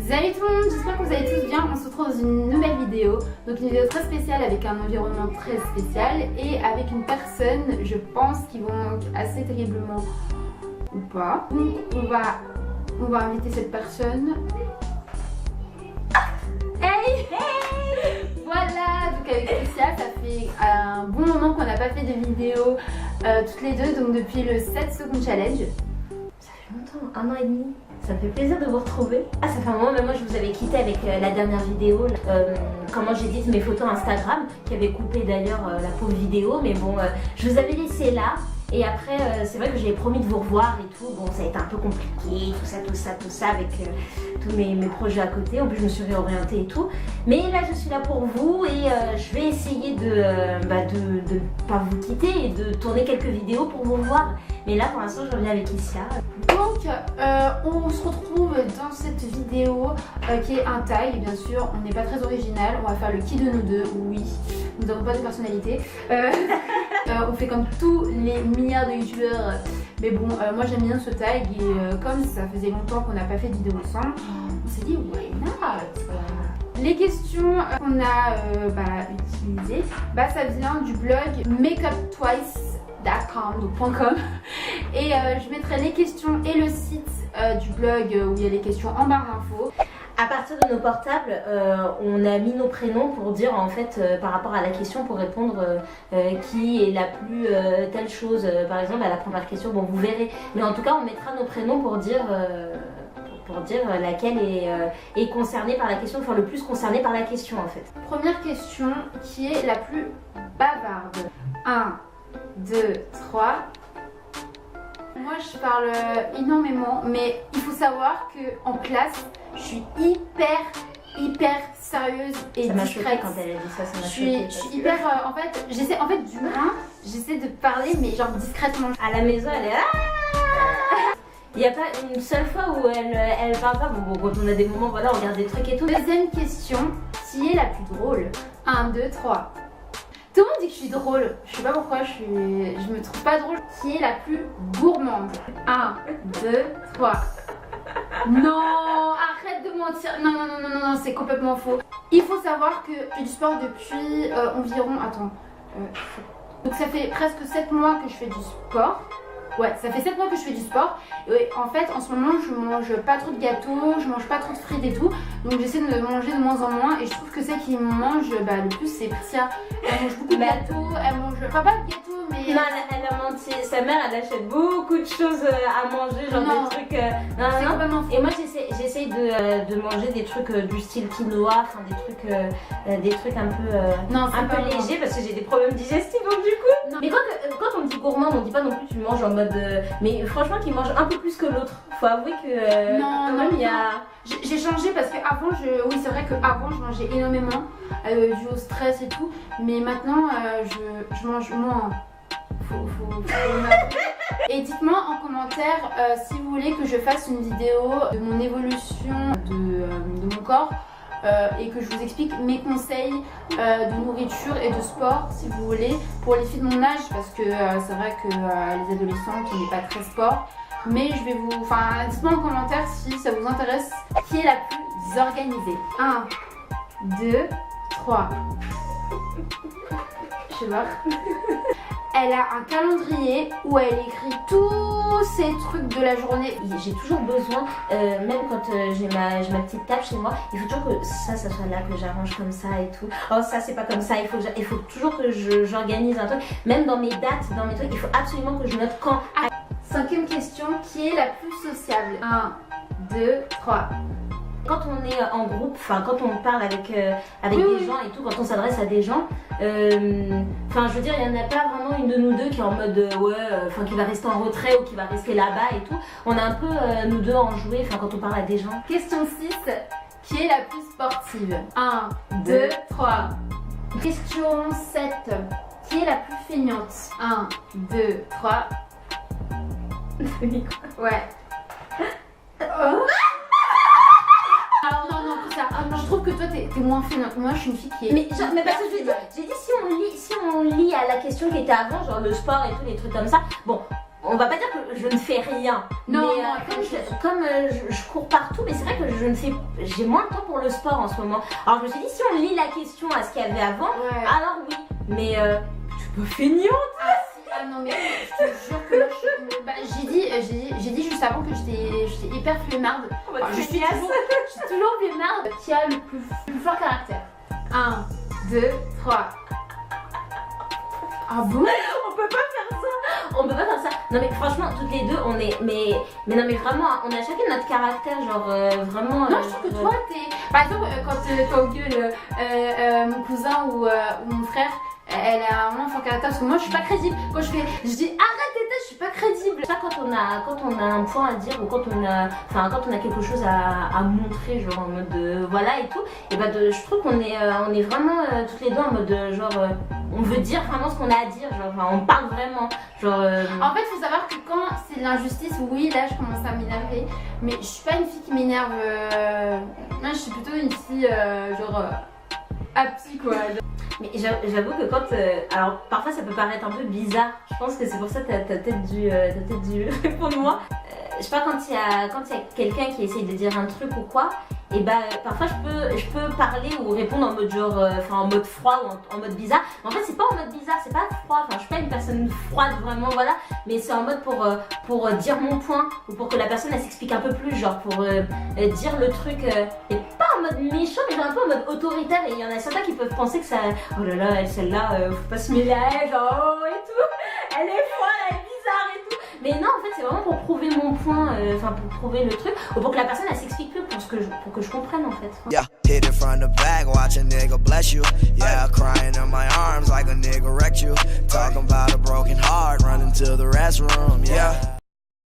Salut tout le monde, j'espère que vous allez tous bien. On se retrouve dans une nouvelle vidéo. Donc une vidéo très spéciale avec un environnement très spécial et avec une personne, je pense, qui vous manque assez terriblement ou pas. Donc on va inviter cette personne. Hey, hey. Voilà, donc avec Cécia, ça fait un bon moment qu'on n'a pas fait de vidéo toutes les deux, donc depuis le 7 Secondes Challenge. Ça fait longtemps, 1 an et demi. Ça me fait plaisir de vous retrouver. Ah, ça fait un moment, mais moi je vous avais quitté avec la dernière vidéo, comment j'édite mes photos Instagram, qui avait coupé d'ailleurs la pauvre vidéo, mais bon, je vous avais laissé là. Et après, c'est vrai que j'avais promis de vous revoir et tout. Bon, ça a été un peu compliqué, tout ça, avec tous mes projets à côté. En plus, je me suis réorientée et tout. Mais là, je suis là pour vous et je vais essayer de ne pas vous quitter et de tourner quelques vidéos pour vous revoir. Mais là, pour l'instant, je reviens avec Isia. Donc, on se retrouve dans cette vidéo qui est un tag. Bien sûr, on n'est pas très original. On va faire le qui de nous deux. Oui, nous n'avons pas de personnalité. On fait comme tous les milliards de youtubeurs. Mais bon, moi j'aime bien ce tag. Et comme ça faisait longtemps qu'on n'a pas fait de vidéo ensemble, on s'est dit, why not? Les questions qu'on a utilisées, ça vient du blog makeuptwice.com et je mettrai les questions et le site du blog où il y a les questions en barre d'infos. À partir de nos portables, on a mis nos prénoms pour dire en fait par rapport à la question, pour répondre qui est la plus telle chose. Par exemple à la première question, bon vous verrez, mais en tout cas on mettra nos prénoms pour dire laquelle est concernée par la question, enfin le plus concerné par la question en fait. Première question, qui est la plus bavarde? 1, 2, 3. Moi je parle énormément, mais il faut savoir que en classe je suis hyper sérieuse et ça m'a discrète. choquée quand elle a dit ça, ça m'a choquée. Je suis hyper j'essaie de parler mais genre discrètement. À la maison elle est il n'y a pas une seule fois où elle parle pas. Bon, quand on a des moments, voilà, on regarde des trucs et tout. Deuxième question, qui est la plus drôle? 1, 2, 3. Tout le monde dit que je suis drôle. Je sais pas pourquoi je me trouve pas drôle. Qui est la plus gourmande? 1, 2, 3. Non, arrête de mentir. Non, c'est complètement faux. Il faut savoir que je fais du sport depuis environ... Attends. Donc ça fait presque 7 mois que je fais du sport. Ouais, ça fait 7 mois que je fais du sport. Et en fait, en ce moment, je mange pas trop de gâteaux, je mange pas trop de frites et tout. Donc j'essaie de manger de moins en moins. Et je trouve que celle qui mange le plus, c'est Sia. Elle mange beaucoup de gâteaux, elle mange... Enfin, pas de gâteaux, mais... Non, elle a menti. Sa mère, elle achète beaucoup de choses à manger, genre non, des trucs... c'est complètement faux. Et moi, j'essaye de manger des trucs du style quinoa, enfin des trucs un peu légers, parce que j'ai des problèmes digestifs, donc du coup... Non. Mais quand on dit gourmand, on dit pas non plus tu manges en mode... Mais franchement, qui mange un peu plus que l'autre. Faut avouer que non, il y a... J'ai changé parce que avant, oui c'est vrai qu'avant je mangeais énormément dû au stress et tout, mais maintenant je mange moins. Et dites-moi en commentaire si vous voulez que je fasse une vidéo de mon évolution de mon corps et que je vous explique mes conseils de nourriture et de sport si vous voulez pour les filles de mon âge, parce que c'est vrai que les adolescentes on n'est pas très sport. Mais je vais vous... Enfin, dites-moi en commentaire si ça vous intéresse. Qui est la plus organisée? 1, 2, 3. Je sais pas. Elle a un calendrier où elle écrit tous ces trucs de la journée. J'ai toujours besoin, même quand j'ai ma petite table chez moi, il faut toujours que ça soit là, que j'arrange comme ça et tout. Oh ça c'est pas comme ça, il faut toujours que j'organise un truc. Même dans mes dates, dans mes trucs, il faut absolument que je note quand. Cinquième question, qui est la plus sociable? 1, 2, 3. Quand on est en groupe, enfin quand on parle avec des gens et tout, quand on s'adresse à des gens, enfin je veux dire, il n'y en a pas vraiment une de nous deux qui est en mode qui va rester en retrait ou qui va rester là-bas et tout. On a un peu nous deux enjoués, enfin quand on parle à des gens. Question 6, qui est la plus sportive? 1, 2, 3. Question 7, qui est la plus feignante? 1, 2, 3. Ouais. Non, ça. Je trouve que toi t'es moins feignante. Moi je suis une fille qui est. Mais parce que j'ai dit si on lit à la question qui était avant, genre le sport et tout, les trucs comme ça. Bon, on va pas dire que je ne fais rien. Non, mais non, comme je cours partout, mais c'est vrai que j'ai moins de temps pour le sport en ce moment. Alors je me suis dit, si on lit la question à ce qu'il y avait avant, ouais. alors oui. Mais tu peux feignante. Ah non mais je te jure que là j'ai dit juste avant que j'étais hyper flemmarde. Enfin, je suis toujours flemmarde. Qui a le plus fort caractère? 1, 2, 3. Ah bon? On peut pas faire ça. On peut pas faire ça. Non mais franchement, toutes les deux, on est. Mais non mais vraiment, on a chacun notre caractère, genre vraiment. Non, je trouve que toi t'es. Par exemple, quand t'engueules mon cousin ou mon frère. Elle a un fort caractère parce que moi je suis pas crédible. Quand je dis arrête Teta, je suis pas crédible. Ça quand on a un point à dire ou quand on a quelque chose à montrer, genre en mode voilà et tout, et bah je trouve qu'on est vraiment toutes les deux en mode on veut dire vraiment ce qu'on a à dire, genre on parle vraiment, genre. En fait, il faut savoir que quand c'est de l'injustice, oui là je commence à m'énerver, mais je suis pas une fille qui m'énerve. Moi je suis plutôt une fille happy quoi. Mais j'avoue que quand. Alors parfois ça peut paraître un peu bizarre. Je pense que c'est pour ça que t'as peut-être dû répondre moi. Je sais pas, quand il y a quelqu'un qui essaye de dire un truc ou quoi, et bah parfois je peux parler ou répondre en mode en mode froid ou en mode bizarre. Mais en fait c'est pas en mode bizarre, c'est pas froid. Enfin je suis pas une personne froide vraiment, voilà. Mais c'est en mode pour dire mon point ou pour que la personne elle s'explique un peu plus, genre pour dire le truc. Et pas en mode méchant, mais genre un peu en mode autoritaire. Et il y en a certains qui peuvent penser que ça. Oh là là, celle-là, faut pas se mêler à elle, genre oh et tout. Elle est froide, elle est bizarre et tout. Mais non, en fait, c'est vraiment pour prouver mon point, pour prouver le truc, ou pour que la personne elle s'explique plus pour que je comprenne en fait. Yeah, hit it from the back, watch a nigga bless you. Yeah, crying in my arms like a nigga wrecked you. Talking about a broken heart, running to the restroom. Yeah.